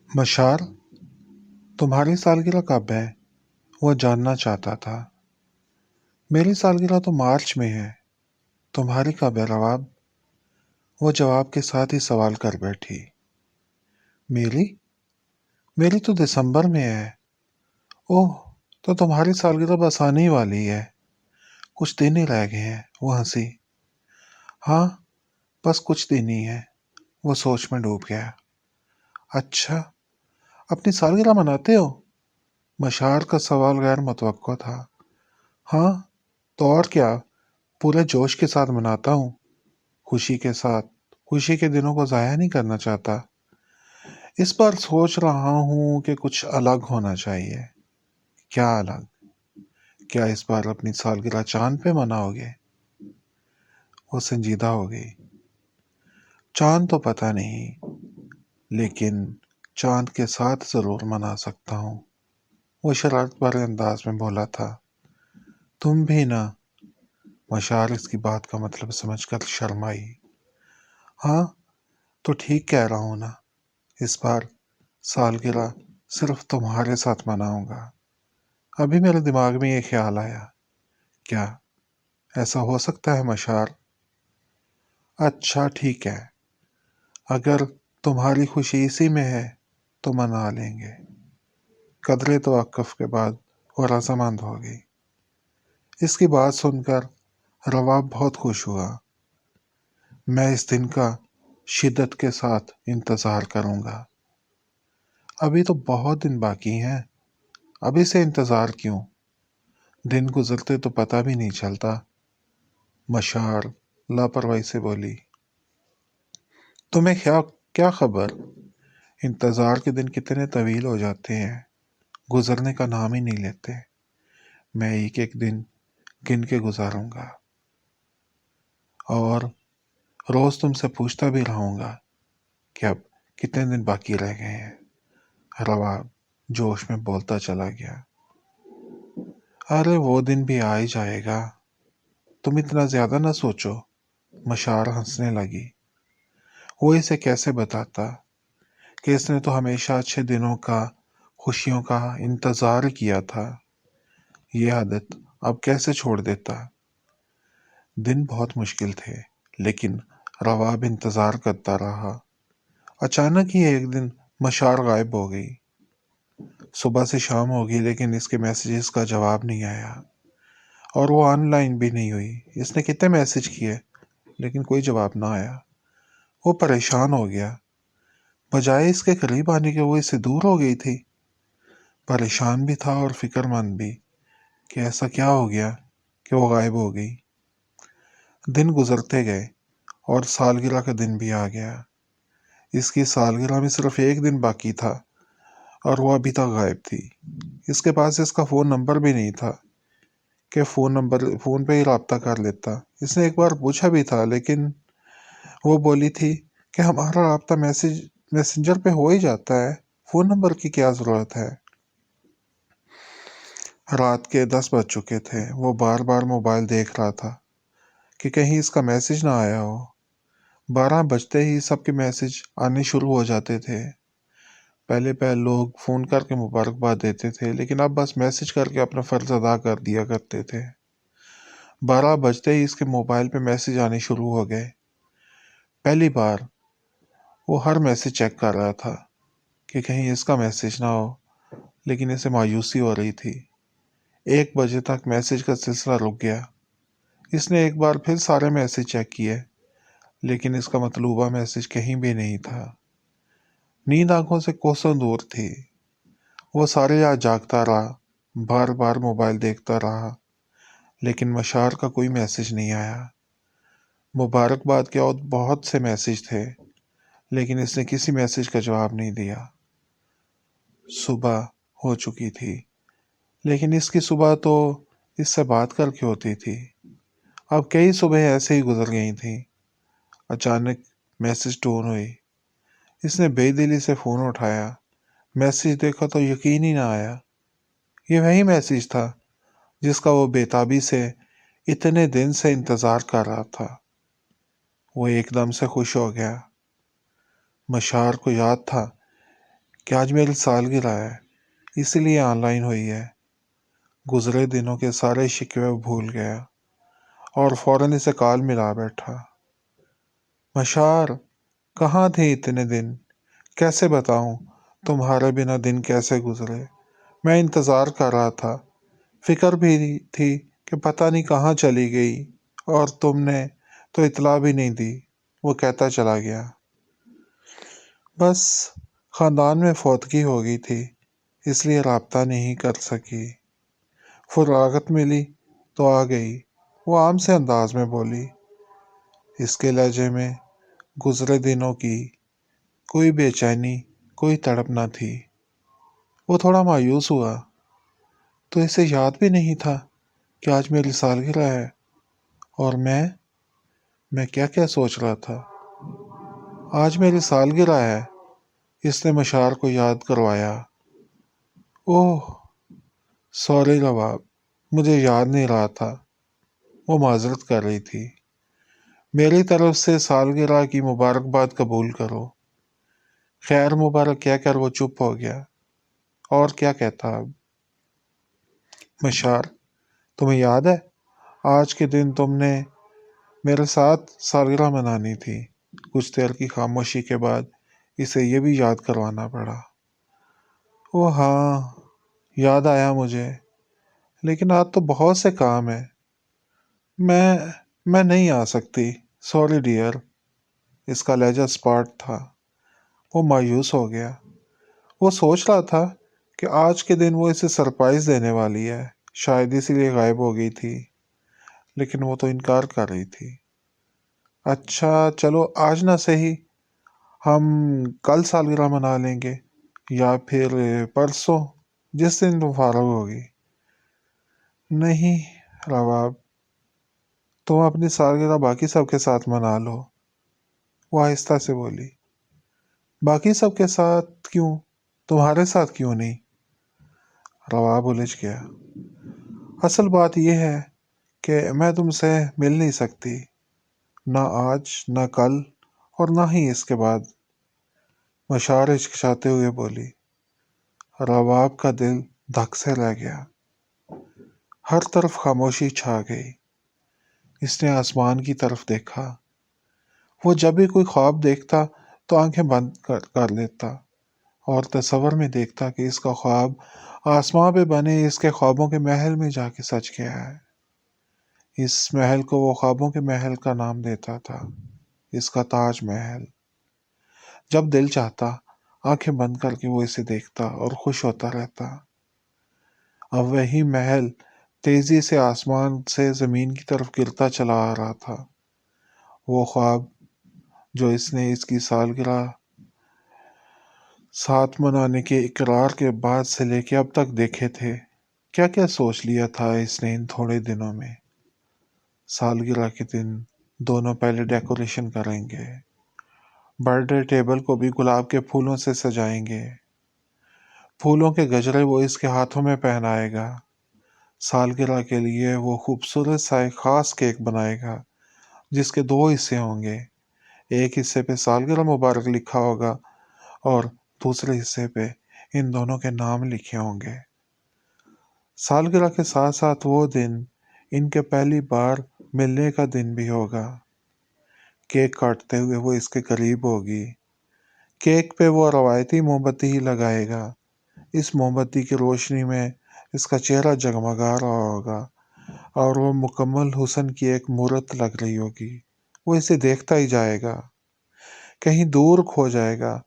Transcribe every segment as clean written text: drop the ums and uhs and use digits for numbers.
मशार, तुम्हारी सालगिरह कब है? वो जानना चाहता था। मेरी सालगिरह तो मार्च में है। तुम्हारी कब है रवाब? वो जवाब के साथ ही सवाल कर बैठी। मेरी मेरी तो दिसंबर में है। ओह, तो तुम्हारी सालगिरह बस आने ही वाली है। कुछ दिन ही रह गए हैं। वो हंसी। हाँ, बस कुछ दिन ही है। वो सोच में डूब गया। अच्छा, अपनी सालगिरह मनाते हो? मशार का सवाल गैर मुतवक्को था। हाँ, तो और क्या, पूरे जोश के साथ मनाता हूँ। खुशी के साथ। खुशी के दिनों को ज़ाया नहीं करना चाहता। इस बार सोच रहा हूँ कि कुछ अलग होना चाहिए। क्या अलग? क्या इस बार अपनी सालगिरह चांद पे मनाओगे? वो संजीदा हो गई। चांद तो पता नहीं, लेकिन चांद के साथ ज़रूर मना सकता हूँ। वो शरारत भरे अंदाज में बोला था। तुम भी ना। मशाल इसकी बात का मतलब समझकर शर्माई। हाँ, तो ठीक कह रहा हूँ ना। इस बार सालगिरह सिर्फ तुम्हारे साथ मनाऊंगा। अभी मेरे दिमाग में ये ख्याल आया। क्या ऐसा हो सकता है मशार? अच्छा ठीक है, अगर तुम्हारी खुशी इसी में है तो मना लेंगे। कदरे तवक्कुफ के बाद वो रज़ामंद हो गई। इसकी बात सुनकर रवाब बहुत खुश हुआ। मैं इस दिन का शिद्दत के साथ इंतज़ार करूंगा। अभी तो बहुत दिन बाकी हैं। अभी से इंतज़ार क्यों? दिन गुजरते तो पता भी नहीं चलता। मशार लापरवाही से बोली। तुम्हें क्या क्या खबर? इंतज़ार के दिन कितने तवील हो जाते हैं, गुजरने का नाम ही नहीं लेते। मैं एक एक दिन गिन के गुजारूंगा, और रोज़ तुमसे पूछता भी रहूंगा कि अब कितने दिन बाकी रह गए हैं। रवाब जोश में बोलता चला गया। अरे वो दिन भी आ ही जाएगा, तुम इतना ज़्यादा ना सोचो। मशार हंसने लगी। वो इसे कैसे बताता कि इसने तो हमेशा अच्छे दिनों का, खुशियों का इंतज़ार किया था। ये आदत अब कैसे छोड़ देता? दिन बहुत मुश्किल थे, लेकिन रवाब इंतज़ार करता रहा। अचानक ही एक दिन मशार गायब हो गई। सुबह से शाम हो गई, लेकिन इसके मैसेजेस का जवाब नहीं आया, और वो ऑनलाइन भी नहीं हुई। इसने कितने मैसेज किए, लेकिन कोई जवाब ना आया। वो परेशान हो गया। बजाय इसके करीब आने के वो इससे दूर हो गई थी। परेशान भी था और फिक्रमंद भी कि ऐसा क्या हो गया कि वो गायब हो गई। दिन गुजरते गए और सालगिरह का दिन भी आ गया। इसकी सालगिरह में सिर्फ एक दिन बाकी था, और वो अभी तक गायब थी। इसके पास इसका फ़ोन नंबर भी नहीं था कि फ़ोन पे ही रब्ता कर लेता। इसने एक बार पूछा भी था, लेकिन वो बोली थी कि हमारा रब्ता मैसेंजर पे हो ही जाता है, फ़ोन नंबर की क्या ज़रूरत है। रात के 10 बज चुके थे। वो बार बार मोबाइल देख रहा था कि कहीं इसका मैसेज ना आया हो। 12 बजते ही सबके मैसेज आने शुरू हो जाते थे। पहले पहले लोग फ़ोन करके मुबारकबाद देते थे, लेकिन अब बस मैसेज करके अपना फ़र्ज़ अदा कर दिया करते थे। 12 बजते ही इसके मोबाइल पे मैसेज आने शुरू हो गए। पहली बार वो हर मैसेज चेक कर रहा था कि कहीं इसका मैसेज ना हो, लेकिन इसे मायूसी हो रही थी। 1 बजे तक मैसेज का सिलसिला रुक गया। इसने एक बार फिर सारे मैसेज चेक किए, लेकिन इसका मतलूबा मैसेज कहीं भी नहीं था। नींद आंखों से कोसों दूर थी। वो सारे रात जागता रहा, बार बार मोबाइल देखता रहा, लेकिन मशार का कोई मैसेज नहीं आया। मुबारकबाद के और बहुत से मैसेज थे, लेकिन इसने किसी मैसेज का जवाब नहीं दिया। सुबह हो चुकी थी, लेकिन इसकी सुबह तो इससे बात करके होती थी। अब कई सुबह ऐसे ही गुजर गई थी। अचानक मैसेज टोन हुई। इसने बेदिली से फ़ोन उठाया। मैसेज देखा तो यकीन ही ना आया। ये वही मैसेज था जिसका वो बेताबी से इतने दिन से इंतज़ार कर रहा था। वो एकदम से खुश हो गया। मशार को याद था کہ آج میری سالگرہ ہے، اسی لیے آن لائن ہوئی ہے۔ گزرے دنوں کے سارے شکوے بھول گیا اور فوراً اسے کال ملا بیٹھا۔ مشار، کہاں تھے اتنے دن؟ کیسے بتاؤں تمہارے بنا دن کیسے گزرے؟ میں انتظار کر رہا تھا، فکر بھی تھی کہ پتہ نہیں کہاں چلی گئی، اور تم نے تو اطلاع بھی نہیں دی۔ وہ کہتا چلا گیا۔ بس خاندان میں فوتگی ہو گئی تھی، اس لیے رابطہ نہیں کر سکی۔ فراغت ملی تو آ گئی، وہ عام سے انداز میں بولی۔ اس کے لہجے میں گزرے دنوں کی کوئی بے چینی، کوئی تڑپ نہ تھی۔ وہ تھوڑا مایوس ہوا۔ تو اسے یاد بھی نہیں تھا کہ آج میری سالگرہ ہے، اور میں کیا کیا سوچ رہا تھا۔ آج میری سالگرہ ہے، اس نے مشار کو یاد کروایا۔ اوہ سوری رواب، مجھے یاد نہیں رہا تھا۔ وہ معذرت کر رہی تھی۔ میری طرف سے سالگرہ کی مبارکباد قبول کرو۔ خیر مبارک کہہ کر وہ چپ ہو گیا۔ اور کیا کہتا اب؟ مشار، تمہیں یاد ہے آج کے دن تم نے میرے ساتھ سالگرہ منانی تھی؟ کچھ دیر کی خاموشی کے بعد اسے یہ بھی یاد کروانا پڑا۔ او ہاں، یاد آیا مجھے، لیکن آج تو بہت سے کام ہیں۔ میں نہیں آ سکتی، سوری ڈیئر۔ اس کا لہجہ اسپاٹ تھا۔ وہ مایوس ہو گیا۔ وہ سوچ رہا تھا کہ آج کے دن وہ اسے سرپرائز دینے والی ہے، شاید اسی لیے غائب ہو گئی تھی، لیکن وہ تو انکار کر رہی تھی۔ اچھا چلو، آج نہ صحیح، ہم کل سالگرہ منا لیں گے، یا پھر پرسوں، جس دن تم فارغ ہوگی۔ نہیں رواب، تم اپنی سالگرہ باقی سب کے ساتھ منا لو، وہ آہستہ سے بولی۔ باقی سب کے ساتھ کیوں؟ تمہارے ساتھ کیوں نہیں؟ رواب الجھ گیا۔ اصل بات یہ ہے کہ میں تم سے مل نہیں سکتی، نہ آج، نہ کل، اور نہ ہی اس کے بعد، مشار ہچکچاتے ہوئے بولی۔ رواب کا دل دھک سے رہ گیا۔ ہر طرف خاموشی چھا گئی۔ اس نے آسمان کی طرف دیکھا۔ وہ جب بھی کوئی خواب دیکھتا تو آنکھیں بند کر لیتا اور تصور میں دیکھتا کہ اس کا خواب آسمان پہ بنے اس کے خوابوں کے محل میں جا کے سچ گیا ہے۔ اس محل کو وہ خوابوں کے محل کا نام دیتا تھا، اس کا تاج محل۔ جب دل چاہتا آنکھیں بند کر کے وہ اسے دیکھتا اور خوش ہوتا رہتا۔ اب وہی محل تیزی سے آسمان سے زمین کی طرف گرتا چلا آ رہا تھا۔ وہ خواب جو اس نے اس کی سالگرہ ساتھ منانے کے اقرار کے بعد سے لے کے اب تک دیکھے تھے، کیا کیا سوچ لیا تھا اس نے ان تھوڑے دنوں میں۔ سالگرہ کے دن دونوں پہلے ڈیکوریشن کریں گے، برتھ ڈے ٹیبل کو بھی گلاب کے پھولوں سے سجائیں گے، پھولوں کے گجرے وہ اس کے ہاتھوں میں پہنائے گا۔ سالگرہ کے لیے وہ خوبصورت سا ایک خاص کیک بنائے گا جس کے 2 حصے ہوں گے۔ ایک حصے پہ سالگرہ مبارک لکھا ہوگا اور دوسرے حصے پہ ان دونوں کے نام لکھے ہوں گے۔ سالگرہ کے ساتھ ساتھ وہ دن ان کے پہلی بار ملنے کا دن بھی ہوگا۔ کیک کاٹتے ہوئے وہ اس کے قریب ہوگی۔ کیک پہ وہ روایتی موم بتی ہی لگائے گا۔ اس موم بتی کی روشنی میں اس کا چہرہ جگمگا رہا ہوگا اور وہ مکمل حسن کی ایک مورت لگ رہی ہوگی۔ وہ اسے دیکھتا ہی جائے گا، کہیں دور کھو جائے گا۔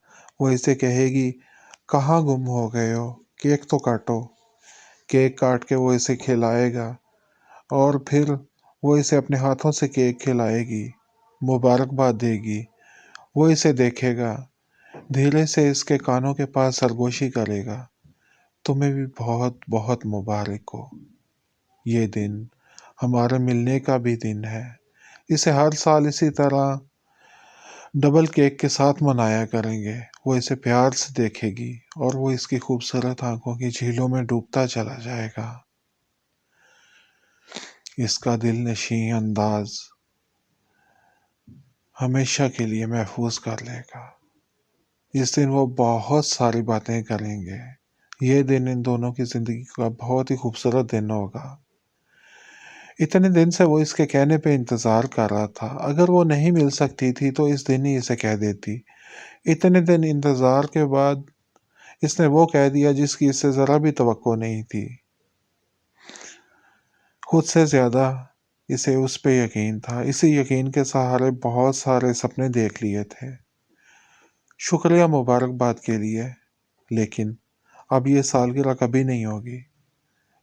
وہ اسے کہے گی، کہاں گم ہو گئے ہو، کیک تو کاٹو۔ کیک کاٹ کے وہ اسے کھلائے گا اور پھر وہ اسے اپنے ہاتھوں سے کیک کھلائے گی، مبارکباد دے گی۔ وہ اسے دیکھے گا، دھیرے سے اس کے کانوں کے پاس سرگوشی کرے گا، تمہیں بھی بہت بہت مبارک ہو۔ یہ دن ہمارے ملنے کا بھی دن ہے، اسے ہر سال اسی طرح ڈبل کیک کے ساتھ منایا کریں گے۔ وہ اسے پیار سے دیکھے گی اور وہ اس کی خوبصورت آنکھوں کی جھیلوں میں ڈوبتا چلا جائے گا۔ اس کا دل نشیں انداز ہمیشہ کے لیے محفوظ کر لے گا۔ इस दिन वो बहुत सारी बातें करेंगे। ये दिन इन दोनों की ज़िंदगी का बहुत ही खूबसूरत दिन होगा। इतने दिन से वो इसके कहने पे इंतज़ार कर रहा था। अगर वो नहीं मिल सकती थी तो इस दिन ही इसे कह देती। इतने दिन इंतज़ार के बाद इसने वो कह दिया जिसकी इससे ज़रा भी तवक्को नहीं थी। खुद से ज़्यादा इसे उस पे यकीन था। इसी यकीन के सहारे बहुत सारे सपने देख लिए थे। शुक्रिया मुबारकबाद के लिए, लेकिन अब ये सालगिरह कभी नहीं होगी।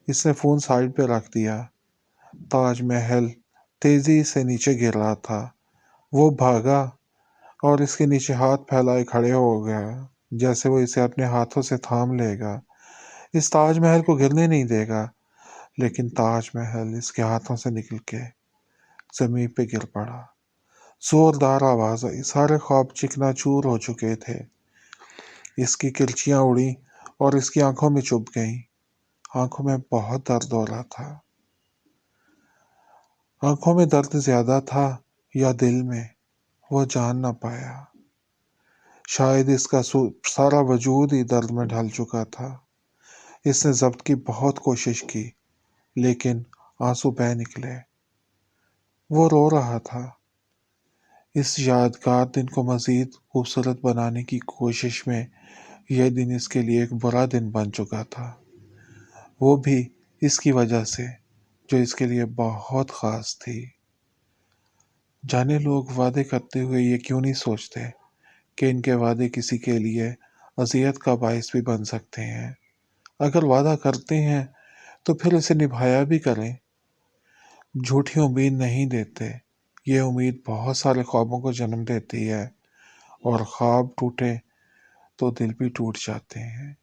इसने फ़ोन साइड पे रख दिया। ताजमहल तेज़ी से नीचे गिर रहा था। वो भागा और इसके नीचे हाथ फैलाए खड़े हो गया, जैसे वो इसे अपने हाथों से थाम लेगा, इस ताजमहल को गिरने नहीं देगा। लेकिन ताजमहल इसके हाथों से निकल के ज़मीन पे गिर पड़ा। ज़ोरदार आवाज़ आई। सारे ख्वाब चिकनाचूर हो चुके थे। इसकी किरचियाँ उड़ी और इसकी आंखों में चुभ गईं। आंखों में बहुत दर्द हो रहा था। आंखों में दर्द ज़्यादा था या दिल में, वो जान ना पाया। शायद इसका सारा वजूद ही दर्द में ढल चुका था। इसने ज़ब्त की बहुत कोशिश की, लेकिन आंसू बह निकले। वो रो रहा था। इस यादगार दिन को मज़ीद खूबसूरत बनाने की कोशिश में यह दिन इसके लिए एक बुरा दिन बन चुका था। वो भी इसकी वजह से, जो इसके लिए बहुत ख़ास थी। जाने लोग वादे करते हुए ये क्यों नहीं सोचते कि इनके वादे किसी के लिए अज़ियत का बायस भी बन सकते हैं। अगर वादा करते हैं तो फिर इसे निभाया भी करें। झूठी उम्मीद नहीं देते। ये उम्मीद बहुत सारे ख्वाबों को जन्म देती है, और ख्वाब टूटे तो दिल भी टूट जाते हैं।